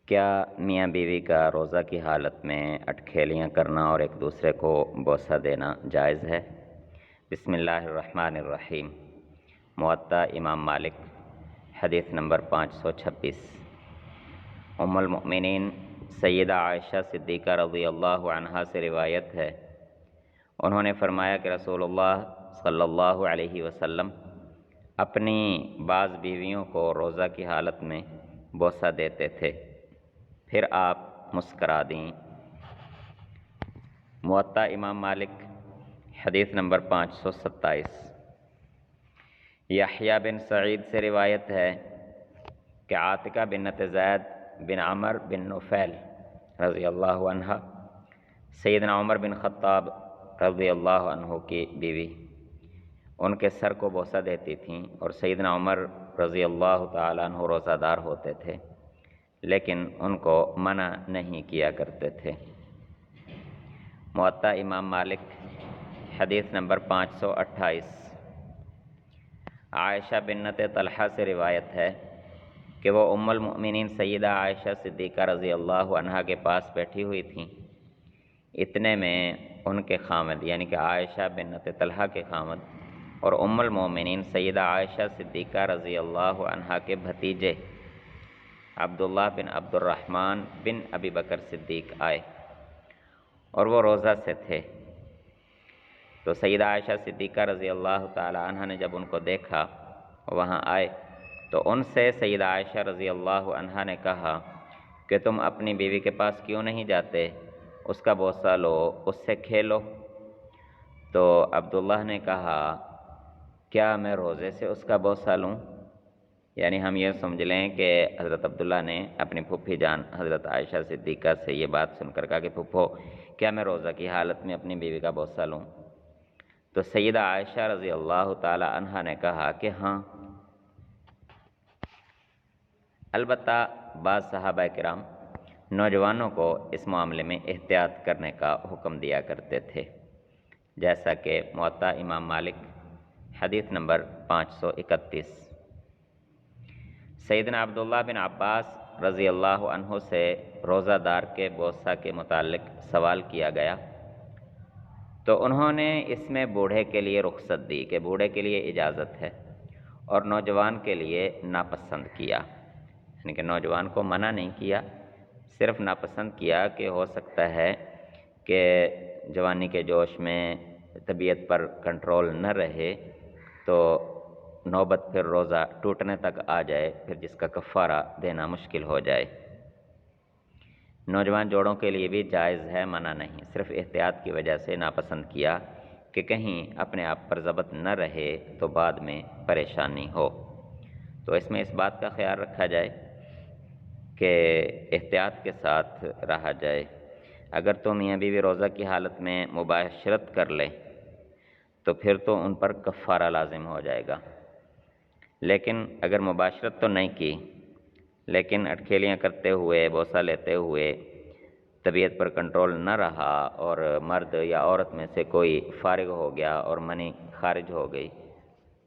کیا میاں بیوی کا روزہ کی حالت میں اٹکھیلیاں کرنا اور ایک دوسرے کو بوسہ دینا جائز ہے؟ بسم اللہ الرحمن الرحیم۔ موطا امام مالک، حدیث نمبر 526۔ ام المؤمنین سیدہ عائشہ صدیقہ رضی اللہ عنہا سے روایت ہے، انہوں نے فرمایا کہ رسول اللہ صلی اللہ علیہ وسلم اپنی بعض بیویوں کو روزہ کی حالت میں بوسہ دیتے تھے، پھر آپ مسکرا دیں۔ موطا امام مالک، حدیث نمبر 527۔ یحییٰ بن سعید سے روایت ہے کہ عاتکہ بنت زید بن عمر بن نفیل رضی اللہ عنہ سیدنا عمر بن خطاب رضی اللہ عنہ کی بیوی ان کے سر کو بوسہ دیتی تھیں، اور سیدنا عمر رضی اللہ تعالیٰ عنہ روزہ دار ہوتے تھے لیکن ان کو منع نہیں کیا کرتے تھے۔ موطا امام مالک، حدیث نمبر 528۔ عائشہ بنت طلحہ سے روایت ہے کہ وہ ام المؤمنین سیدہ عائشہ صدیقہ رضی اللہ عنہا کے پاس بیٹھی ہوئی تھیں، اتنے میں ان کے خامد یعنی کہ عائشہ بنت طلحہ کے خامد اور ام المؤمنین سیدہ عائشہ صدیقہ رضی اللہ عنہا کے بھتیجے عبداللہ بن عبد الرحمن بن ابی بکر صدیق آئے، اور وہ روزہ سے تھے۔ تو سیدہ عائشہ صدیقہ رضی اللہ تعالی عنہ نے جب ان کو دیکھا وہاں آئے تو ان سے سیدہ عائشہ رضی اللہ عنہ نے کہا کہ تم اپنی بیوی کے پاس کیوں نہیں جاتے، اس کا بوسہ لو، اس سے کھیلو۔ تو عبداللہ نے کہا کیا میں روزے سے اس کا بوسہ لوں؟ یعنی ہم یہ سمجھ لیں کہ حضرت عبداللہ نے اپنی پھوپھی جان حضرت عائشہ صدیقہ سے یہ بات سن کر کہا کہ پھوپھو کیا میں روزہ کی حالت میں اپنی بیوی کا بوسہ لوں؟ تو سیدہ عائشہ رضی اللہ تعالی عنہا نے کہا کہ ہاں۔ البتہ بعض صحابہ کرام نوجوانوں کو اس معاملے میں احتیاط کرنے کا حکم دیا کرتے تھے، جیسا کہ موطا امام مالک، حدیث نمبر 531۔ سیدنا عبداللہ بن عباس رضی اللہ عنہ سے روزہ دار کے بوسہ کے متعلق سوال کیا گیا تو انہوں نے اس میں بوڑھے کے لیے رخصت دی کہ بوڑھے کے لیے اجازت ہے، اور نوجوان کے لیے ناپسند کیا، یعنی کہ نوجوان کو منع نہیں کیا، صرف ناپسند کیا کہ ہو سکتا ہے کہ جوانی کے جوش میں طبیعت پر کنٹرول نہ رہے تو نوبت پھر روزہ ٹوٹنے تک آ جائے، پھر جس کا کفارہ دینا مشکل ہو جائے۔ نوجوان جوڑوں کے لیے بھی جائز ہے، منع نہیں، صرف احتیاط کی وجہ سے ناپسند کیا کہ کہیں اپنے آپ پر ضبط نہ رہے تو بعد میں پریشانی ہو۔ تو اس میں اس بات کا خیال رکھا جائے کہ احتیاط کے ساتھ رہا جائے۔ اگر تو میاں بیوی روزہ کی حالت میں مباشرت کر لیں تو پھر تو ان پر کفارہ لازم ہو جائے گا، لیکن اگر مباشرت تو نہیں کی لیکن اٹکھیلیاں کرتے ہوئے بوسہ لیتے ہوئے طبیعت پر کنٹرول نہ رہا اور مرد یا عورت میں سے کوئی فارغ ہو گیا اور منی خارج ہو گئی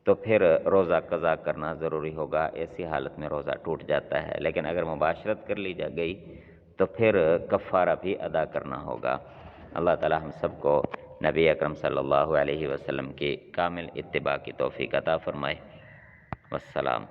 تو پھر روزہ قضا کرنا ضروری ہوگا، ایسی حالت میں روزہ ٹوٹ جاتا ہے۔ لیکن اگر مباشرت کر لی گئی تو پھر کفارہ بھی ادا کرنا ہوگا۔ اللہ تعالی ہم سب کو نبی اکرم صلی اللہ علیہ وسلم کی کامل اتباع کی توفیق عطا فرمائے۔ والسلام۔